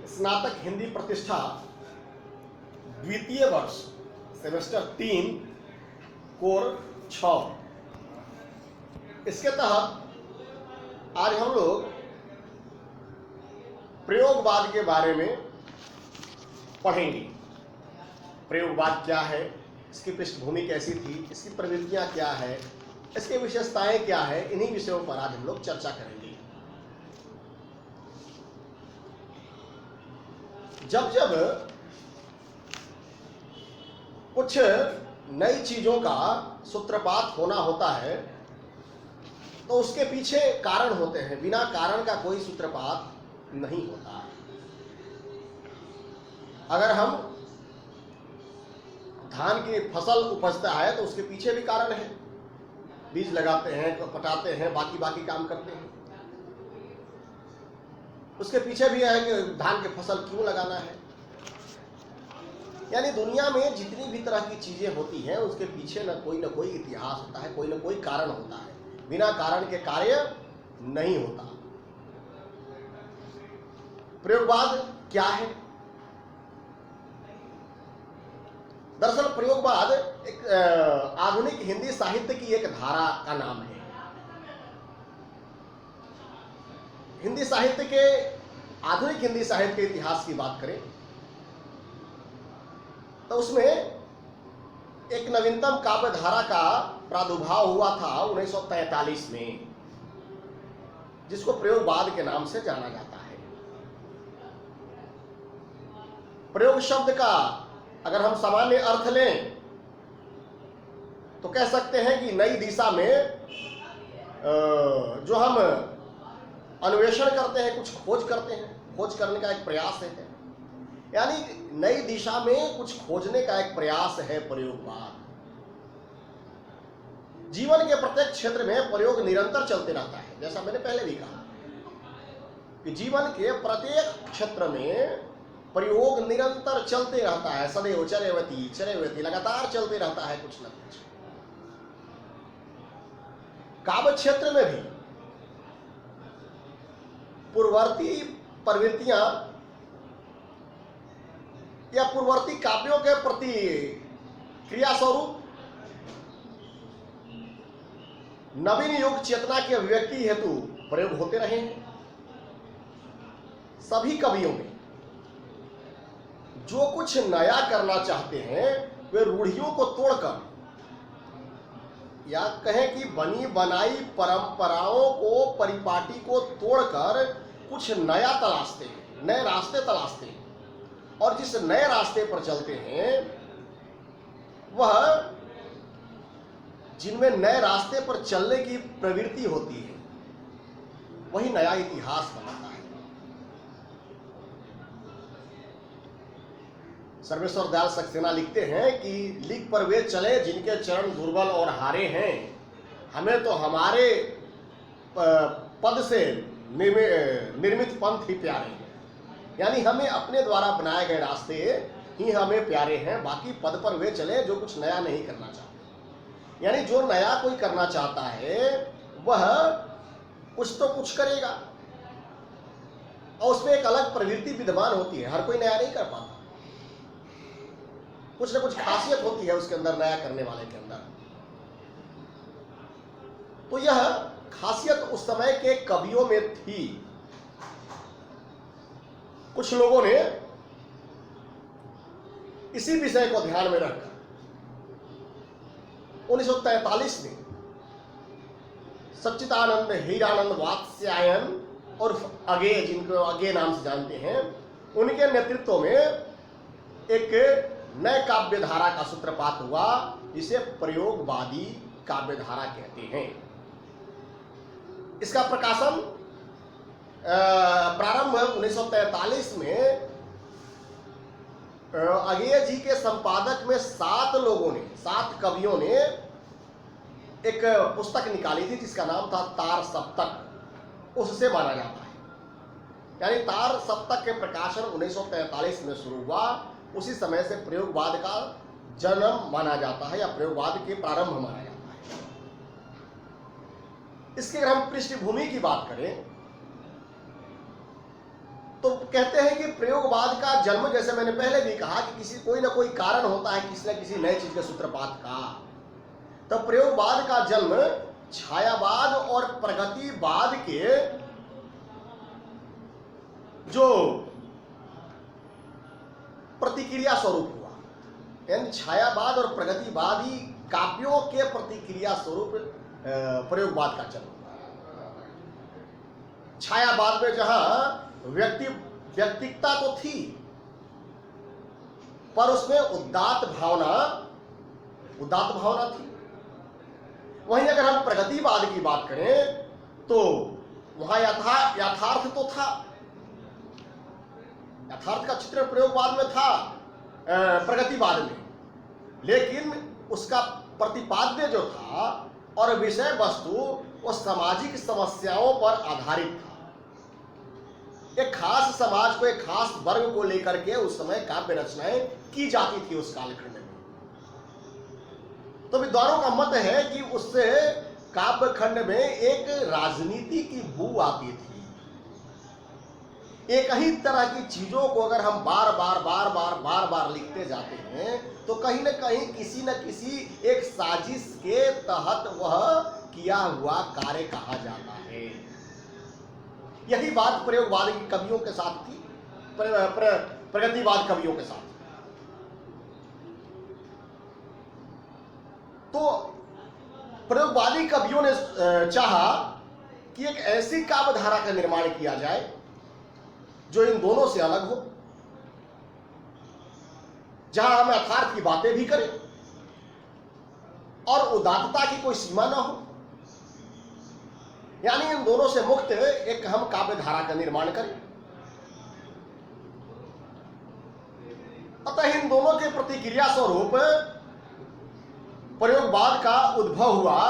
स्नातक हिंदी प्रतिष्ठा द्वितीय वर्ष सेमेस्टर 3 कोर 6। इसके तहत आज हम लोग प्रयोगवाद के बारे में पढ़ेंगे। प्रयोगवाद क्या है, इसकी पृष्ठभूमि कैसी थी, इसकी प्रवृत्तियां क्या है, इसकी विशेषताएं क्या है, इन्हीं विषयों पर आज हम लोग चर्चा करेंगे। जब जब कुछ नई चीजों का सूत्रपात होना होता है तो उसके पीछे कारण होते हैं, बिना कारण का कोई सूत्रपात नहीं होता। अगर हम धान की फसल उपजता है तो उसके पीछे भी कारण है, बीज लगाते हैं, पटाते हैं, बाकी काम करते हैं। उसके पीछे भी है कि धान की फसल क्यों लगाना है। यानी दुनिया में जितनी भी तरह की चीजें होती हैं उसके पीछे न कोई इतिहास होता है, कोई न कोई कारण होता है। बिना कारण के कार्य नहीं होता। प्रयोगवाद क्या है? दरअसल प्रयोगवाद एक आधुनिक हिंदी साहित्य की एक धारा का नाम है। हिंदी साहित्य के आधुनिक हिंदी साहित्य के इतिहास की बात करें तो उसमें एक नवीनतम काव्य धारा का प्रादुर्भाव हुआ था 1943 में, जिसको प्रयोगवाद के नाम से जाना जाता है। प्रयोग शब्द का अगर हम सामान्य अर्थ लें तो कह सकते हैं कि नई दिशा में जो हम अन्वेषण करते हैं, कुछ खोज करते हैं, खोज करने का एक प्रयास है। यानी नई दिशा में कुछ खोजने का एक प्रयास है प्रयोगवाद। जीवन के प्रत्येक क्षेत्र में प्रयोग निरंतर चलते रहता है। जैसा मैंने पहले भी कहा कि जीवन के प्रत्येक क्षेत्र में प्रयोग निरंतर चलते रहता है, सदैव चरैवति लगातार चलते रहता है कुछ न कुछ। काव्य क्षेत्र में भी पूर्ववर्ती प्रवृत्तियां या पूर्ववर्ती काव्यों के प्रति क्रिया स्वरूप नवीन युग चेतना की अभिव्यक्ति हेतु प्रयोग होते रहे हैं। सभी कवियों में जो कुछ नया करना चाहते हैं वे रूढ़ियों को तोड़कर या कहें कि बनी बनाई परंपराओं को, परिपाटी को तोड़कर कुछ नया तलाशते हैं, नए रास्ते तलाशते हैं। और जिस नए रास्ते पर चलते हैं वह जिनमें नए रास्ते पर चलने की प्रवृत्ति होती है वही नया इतिहास बनाता है। सर्वेश्वर दयाल सक्सेना लिखते हैं कि लिख पर वे चले जिनके चरण दुर्बल और हारे हैं। हमें तो हमारे पद से निर्मित पंथ ही प्यारे हैं। यानी हमें अपने द्वारा बनाए गए रास्ते ही हमें प्यारे हैं, बाकी पद पर वे चले जो कुछ नया नहीं करना चाहते। यानी जो नया कोई करना चाहता है वह कुछ तो कुछ करेगा और उसमें एक अलग प्रवृत्ति विद्यमान होती है। हर कोई नया नहीं कर पाता, कुछ ना कुछ खासियत होती है उसके अंदर, नया करने वाले के अंदर। तो यह खासियत उस समय के कवियों में थी। कुछ लोगों ने इसी विषय को ध्यान में रखकर 1943 में सच्चिदानंद हीरानंद वात्स्यायन और अगे, जिनको अगे नाम से जानते हैं, उनके नेतृत्व में एक नए काव्य धारा का सूत्रपात हुआ जिसे प्रयोगवादी काव्य धारा कहते हैं। इसका प्रकाशन प्रारंभ 1943 में अगेय जी के संपादक में 7 कवियों ने एक पुस्तक निकाली थी जिसका नाम था तार सप्तक। उससे माना जाता है। यानी तार सप्तक के प्रकाशन 1943 में शुरू हुआ। उसी समय से प्रयोगवाद का जन्म माना जाता है या प्रयोगवाद के प्रारंभ माना जाता है। इसके अगर हम पृष्ठभूमि की बात करें तो कहते हैं कि प्रयोगवाद का जन्म, जैसे मैंने पहले भी कहा कि किसी कोई ना कोई कारण होता है किसी न किसी नए चीज के सूत्रपात का। तो प्रयोगवाद का जन्म छायावाद और प्रगतिवाद के जो प्रतिक्रिया स्वरूप हुआ, यानी छायावाद और प्रगतिवादी काव्यों के प्रतिक्रिया स्वरूप प्रयोगवाद का जन्म हुआ। छायावाद में जहां व्यक्तिकता तो थी, पर उसमें उदात्त भावना थी। वहीं अगर हम प्रगतिवाद की बात करें तो वहां यथार्थ तो था, यथार्थ का चित्रण प्रयोगवाद में था, प्रगतिवाद में, लेकिन उसका प्रतिपाद्य जो था और विषय वस्तु वो सामाजिक समस्याओं पर आधारित था। एक खास समाज को, एक खास वर्ग को लेकर के उस समय काव्य रचनाएं की जाती थी उस कालखंड में। तो विद्वानों का मत है कि उससे काव्य खंड में एक राजनीति की बू आती थी। एक ही तरह की चीजों को अगर हम बार बार लिखते जाते हैं तो कहीं न कहीं किसी न किसी एक साजिश के तहत वह किया हुआ कार्य कहा जाता है। यही बात प्रयोगवाद की कवियों के साथ थी, प्रगतिवाद कवियों के साथ। तो प्रयोगवादी कवियों ने चाहा कि एक ऐसी काव्य धारा का निर्माण किया जाए जो इन दोनों से अलग हो, जहां हम यथार्थ की बातें भी करें और उदात्तता की कोई सीमा ना हो, यानी इन दोनों से मुक्त एक हम काव्य धारा का निर्माण करें। अतः इन दोनों के प्रतिक्रिया स्वरूप प्रयोगवाद का उद्भव हुआ,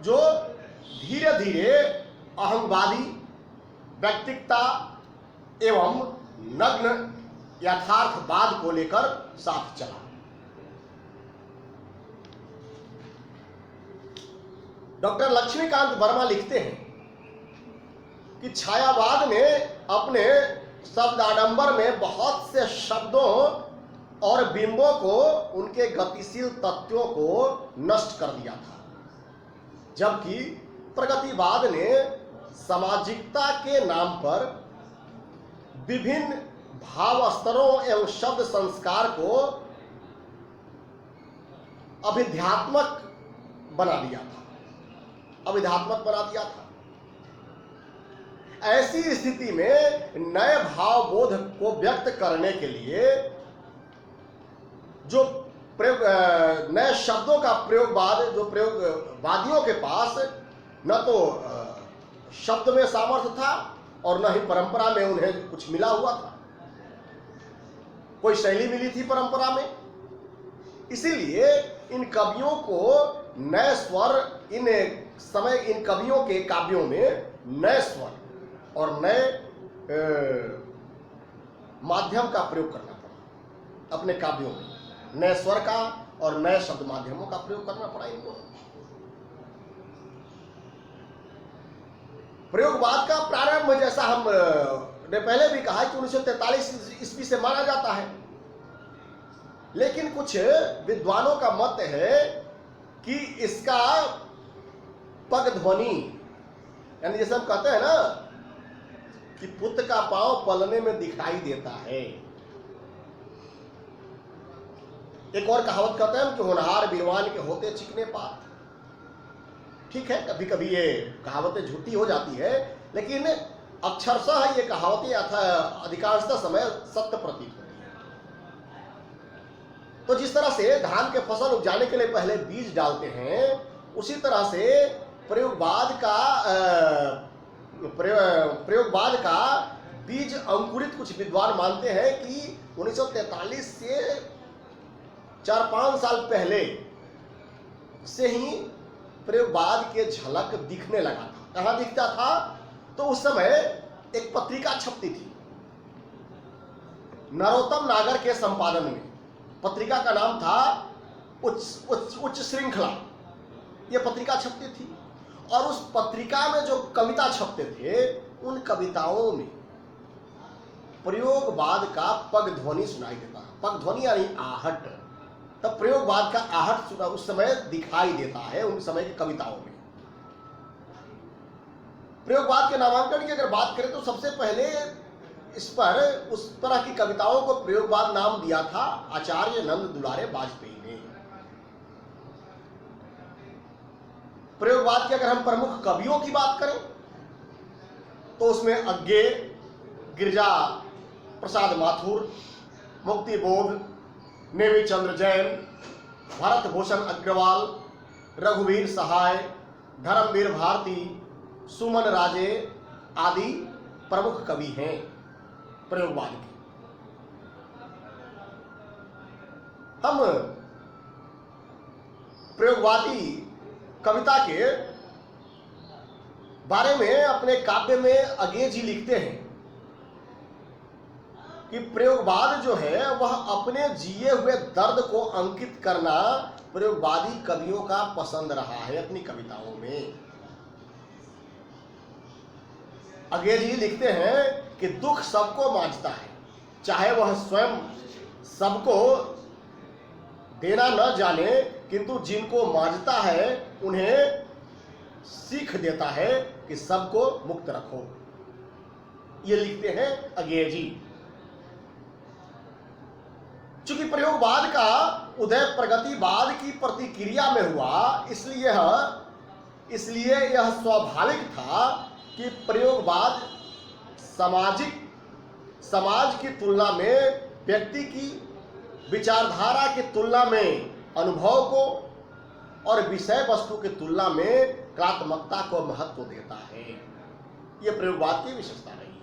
जो धीरे धीरे अहंवादी, व्यक्तिकता एवं नग्न यथार्थवाद को लेकर साथ चला। डॉक्टर लक्ष्मीकांत वर्मा लिखते हैं कि छायावाद ने अपने शब्द आडंबर में बहुत से शब्दों और बिंबों को, उनके गतिशील तत्वों को नष्ट कर दिया था, जबकि प्रगतिवाद ने सामाजिकता के नाम पर विभिन्न भाव स्तरों एवं शब्द संस्कार को अभिध्यात्मक बना दिया था। ऐसी स्थिति में नए भाव बोध को व्यक्त करने के लिए जो नए शब्दों का प्रयोगवाद, जो प्रयोगवादियों के पास न तो शब्द में सामर्थ्य था और न ही परंपरा में उन्हें कुछ मिला हुआ था, कोई शैली मिली थी परंपरा में। इसीलिए इन कवियों को नए स्वर, इन कवियों के काव्यों में नए स्वर और नए माध्यम का प्रयोग करना पड़ा। अपने काव्यों में नए स्वर का और नए शब्द माध्यमों का प्रयोग करना पड़ा इनको। प्रयोगवाद का प्रारंभ, जैसा हमने पहले भी कहा कि 1943 ईस्वी से माना जाता है, लेकिन कुछ विद्वानों का मत है कि इसका पगध्वनि, यानी जैसे हम कहते हैं ना कि पुत्र का पांव पलने में दिखाई देता है। एक और कहावत कहते हैं कि होनहार विद्वान के होते चिकने पात। ठीक है, कभी कभी ये कहावतें झूठी हो जाती है, लेकिन अक्षरशः ये कहावतें अधिकांशतः समय सत्य प्रतीत होती है। तो जिस तरह से धान के फसल उपजाने के लिए पहले बीज डालते हैं, उसी तरह से प्रयोगवाद का बीज अंकुरित कुछ विद्वान मानते हैं कि 1943 से 4-5 साल पहले से ही प्रयोगवाद के झलक दिखने लगा था। कहां दिखता था? तो उस समय एक पत्रिका छपती थी नरोत्तम नागर के संपादन में। पत्रिका का नाम था उच्च श्रृंखला। यह पत्रिका छपती थी और उस पत्रिका में जो कविता छपते थे, उन कविताओं में प्रयोगवाद का पग ध्वनि सुनाई देता है। पग ध्वनि यानी आहट। तब प्रयोगवाद का आहट उस समय दिखाई देता है उन समय की कविताओं में। प्रयोगवाद के नामांकन की अगर बात करें तो सबसे पहले इस पर उस तरह की कविताओं को प्रयोगवाद नाम दिया था आचार्य नंद दुलारे वाजपेयी ने। प्रयोगवाद के अगर हम प्रमुख कवियों की बात करें तो उसमें अज्ञे, गिरिजा प्रसाद माथुर, मुक्तिबोध, नेमी चंद्र जैन, भरत भूषण अग्रवाल, रघुवीर सहाय, धर्मवीर भारती, सुमन राजे आदि प्रमुख कवि हैं प्रयोगवाद के। हम प्रयोगवादी कविता के बारे में अपने काव्य में अज्ञे जी लिखते हैं कि प्रयोगवाद जो है वह अपने जिए हुए दर्द को अंकित करना प्रयोगवादी कवियों का पसंद रहा है अपनी कविताओं में। अज्ञे जी लिखते हैं कि दुख सबको मांझता है, चाहे वह स्वयं सबको देना न जाने, किंतु जिनको मांझता है उन्हें सीख देता है कि सबको मुक्त रखो। ये लिखते हैं अज्ञे जी। चूंकि प्रयोगवाद का उदय प्रगतिवाद की प्रतिक्रिया में हुआ, इसलिए यह स्वाभाविक था कि प्रयोगवाद समाज की तुलना में, व्यक्ति की विचारधारा की तुलना में अनुभव को और विषय वस्तु की तुलना में कलात्मकता को महत्व देता है। यह प्रयोगवाद की विशेषता रही है।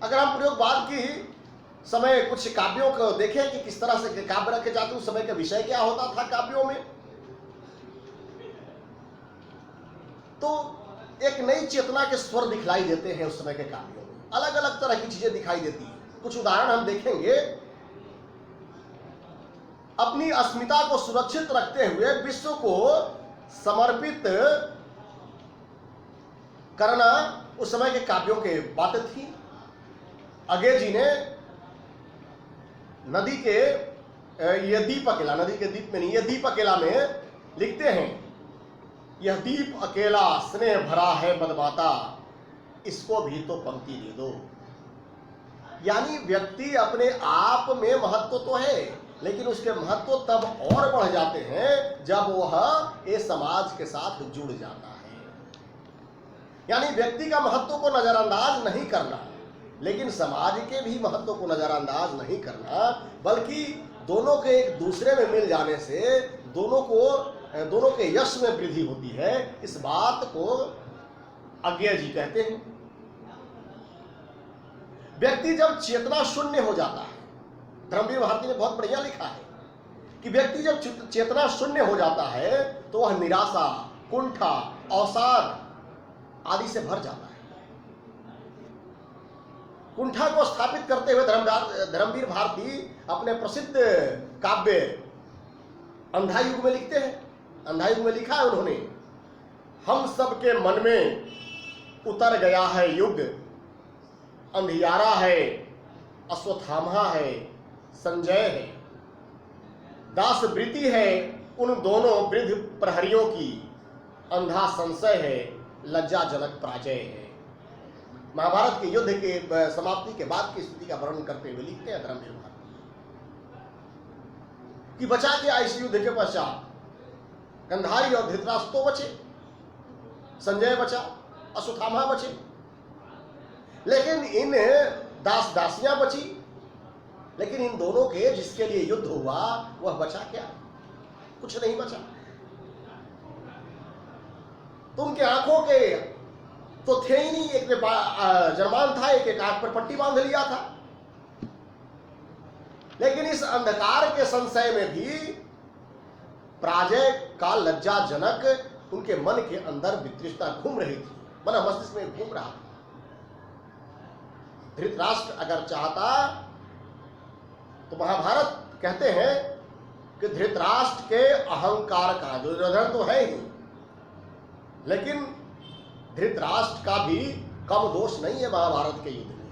अगर हम प्रयोगवाद की समय कुछ काव्यों को देखें कि किस तरह से काव्य रखे जाते, उस समय का विषय क्या होता था काव्यों में, तो एक नई चेतना के स्वर दिखलाई देते हैं उस समय के काव्यों में। अलग अलग तरह की चीजें दिखाई देती हैं। कुछ उदाहरण हम देखेंगे। अपनी अस्मिता को सुरक्षित रखते हुए विश्व को समर्पित करना उस समय के काव्यों के बातें थी। अज्ञे जी ने नदी के ये दीप अकेला, नदी के दीप में नहीं, ये दीप अकेला में लिखते हैं, यह दीप अकेला स्नेह भरा है मदमाता, इसको भी तो पंक्ति दे दो। यानी व्यक्ति अपने आप में महत्व तो है, लेकिन उसके महत्व तब और बढ़ जाते हैं जब वह इस समाज के साथ जुड़ जाता है। यानी व्यक्ति का महत्व को नजरअंदाज नहीं करना, लेकिन समाज के भी महत्व को नजरअंदाज नहीं करना, बल्कि दोनों के एक दूसरे में मिल जाने से दोनों के यश में वृद्धि होती है। इस बात को अज्ञे जी कहते हैं। व्यक्ति जब चेतना शून्य हो जाता है, धर्मवीर भारती ने बहुत बढ़िया लिखा है कि व्यक्ति जब चेतना शून्य हो जाता है तो वह निराशा, कुंठा, अवसाद आदि से भर जाता है। कुंठा को स्थापित करते हुए धर्मवीर भारती अपने प्रसिद्ध काव्य अंधा युग में लिखते हैं। अंधा युग में लिखा है उन्होंने, हम सबके मन में उतर गया है युग, अंधियारा है, अश्वत्थामा है, संजय है, दास वृत्ति है उन दोनों वृद्ध प्रहरियों की, अंधा संशय है, लज्जाजनक पराजय है। महाभारत के युद्ध के समाप्ति के बाद की स्थिति का वर्णन करते हुए लिखते हैं धर्मवीर भारती कि बचा के इस युद्ध के पश्चात गंधारी और धृतराष्ट्र तो बचे, संजय बचा, अश्वत्थामा बचे, लेकिन इन दास दासियां बची, लेकिन इन दोनों के जिसके लिए युद्ध हुआ वह बचा क्या? कुछ नहीं बचा। तो उनके आंखों के तो थे ही नहीं, एक ने जरमान था, एक आंख पर पट्टी बांध लिया था, लेकिन इस अंधकार के संशय में भी पराजय का लज्जाजनक उनके मन के अंदर वितृष्णा घूम रही थी, मन मस्तिष्क में घूम रहा था। धृतराष्ट्र अगर चाहता तो महाभारत कहते हैं कि धृतराष्ट्र के अहंकार का, दुर्योधन तो है ही, लेकिन धृतराष्ट्र का भी कम दोष नहीं है महाभारत के युद्ध में।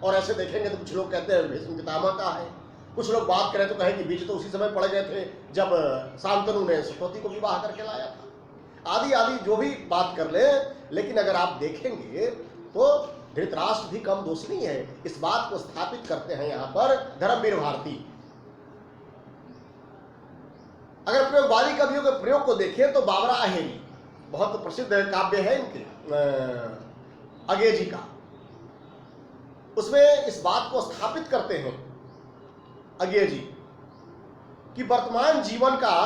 और ऐसे देखेंगे तो कुछ लोग कहते हैं भीष्म पितामह का है, कुछ लोग बात करें तो कहें कि बीज तो उसी समय पड़ गए थे जब शांतनु ने सतवती को विवाह करके लाया था, आदि आदि जो भी बात कर ले। लेकिन अगर आप देखेंगे तो धृतराष्ट्र भी कम दोष नहीं है। इस बात को स्थापित करते हैं यहाँ पर धर्मवीर भारती। अगर प्रयोगवादी कवियों के प्रयोग को देखें तो बाबरा अहेरी बहुत प्रसिद्ध काव्य है इनके, अगेजी का, उसमें इस बात को स्थापित करते हैं अगेजी कि वर्तमान जीवन का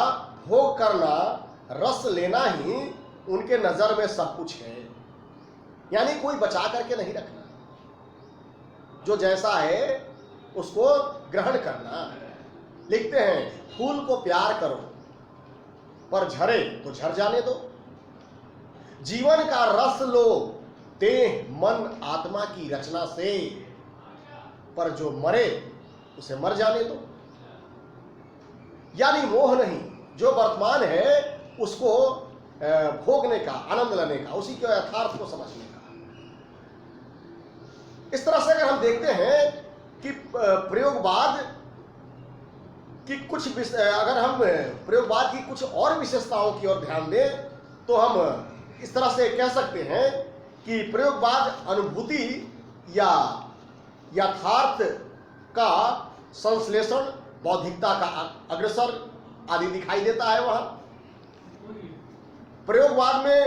भोग करना, रस लेना ही उनके नजर में सब कुछ है, यानी कोई बचा करके नहीं रखना, जो जैसा है उसको ग्रहण करना। लिखते हैं फूल को प्यार करो पर झरे तो झर जाने दो, जीवन का रस लो देह मन आत्मा की रचना से, पर जो मरे उसे मर जाने दो। यानी मोह नहीं, जो वर्तमान है उसको भोगने का, आनंद लेने का, उसी के यथार्थ को समझने का। इस तरह से अगर हम देखते हैं कि प्रयोगवाद की कुछ, अगर हम प्रयोगवाद की कुछ और विशेषताओं की ओर ध्यान दें तो हम इस तरह से कह सकते हैं कि प्रयोगवाद अनुभूति या यथार्थ का संश्लेषण, बौद्धिकता का अग्रसर आदि दिखाई देता है। वहां प्रयोगवाद में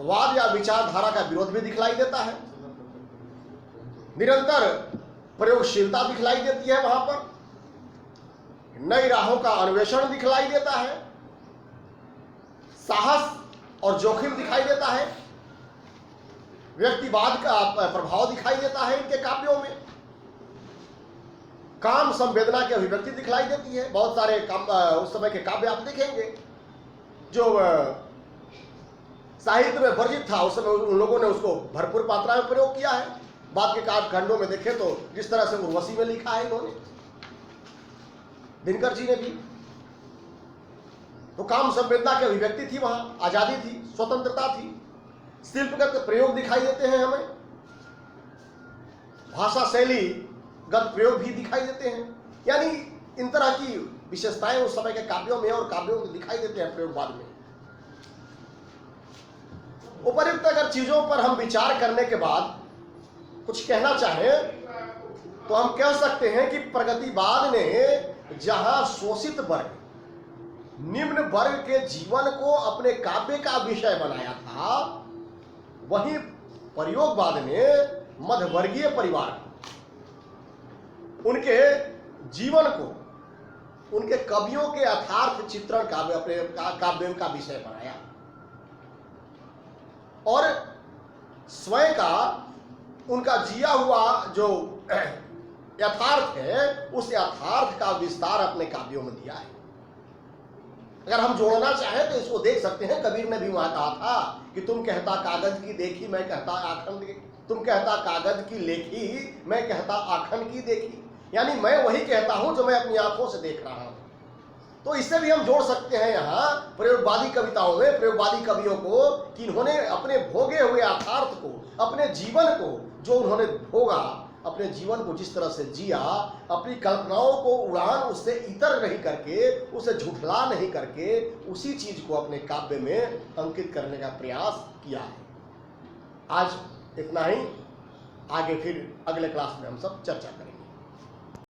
वाद या विचारधारा का विरोध भी दिखलाई देता है, निरंतर प्रयोगशीलता दिखलाई देती है, वहां पर नई राहों का अन्वेषण दिखलाई देता है, साहस और जोखिम दिखाई देता है, व्यक्तिवाद का प्रभाव दिखाई देता है इनके काव्यों में, काम संवेदना की अभिव्यक्ति दिखलाई देती है। बहुत सारे उस समय के काव्य आप देखेंगे जो साहित्य में वर्जित था, उस समय उन लोगों ने उसको भरपूर मात्रा में प्रयोग किया है। बाद के कालखंडों में देखें तो जिस तरह से उर्वशी में लिखा है इन्होंने, दिनकर जी ने भी, तो काम संवेदना की अभिव्यक्ति थी, वहां आजादी थी, स्वतंत्रता थी, शिल्पगत प्रयोग दिखाई देते हैं हमें, भाषा शैली गत प्रयोग भी दिखाई देते हैं। यानी इन तरह की विशेषताएं उस समय के काव्यों में और काव्यों में दिखाई देते हैं प्रयोगवाद में। उपर्युक्त अगर चीजों पर हम विचार करने के बाद कुछ कहना चाहें तो हम कह सकते हैं कि प्रगतिवाद ने जहां शोषित वर्ग, निम्न वर्ग के जीवन को अपने काव्य का विषय बनाया था, वहीं प्रयोगवाद ने मध्यवर्गीय परिवार को, उनके जीवन को, उनके कवियों के यथार्थ चित्रण का अपने काव्यों का विषय बनाया और स्वयं का, उनका जिया हुआ जो यथार्थ है, उस यथार्थ का विस्तार अपने काव्यों में दिया है। अगर हम जोड़ना चाहें तो इसको देख सकते हैं, कबीर ने भी वहां कहा था कि तुम कहता कागज की देखी, मैं कहता आखन, तुम कहता कागज की लेखी, मैं कहता आखन की देखी। यानी मैं वही कहता हूं जो मैं अपनी आंखों से देख रहा हूं। तो इससे भी हम जोड़ सकते हैं यहाँ प्रयोगवादी कविताओं में प्रयोगवादी कवियों को कि इन्होंने अपने भोगे हुए यथार्थ को, अपने जीवन को जो उन्होंने भोगा, अपने जीवन को जिस तरह से जिया, अपनी कल्पनाओं को उड़ान उससे इतर नहीं करके, उसे झुठला नहीं करके, उसी चीज को अपने काव्य में अंकित करने का प्रयास किया है। आज इतना ही, आगे फिर अगले क्लास में हम सब चर्चा करेंगे।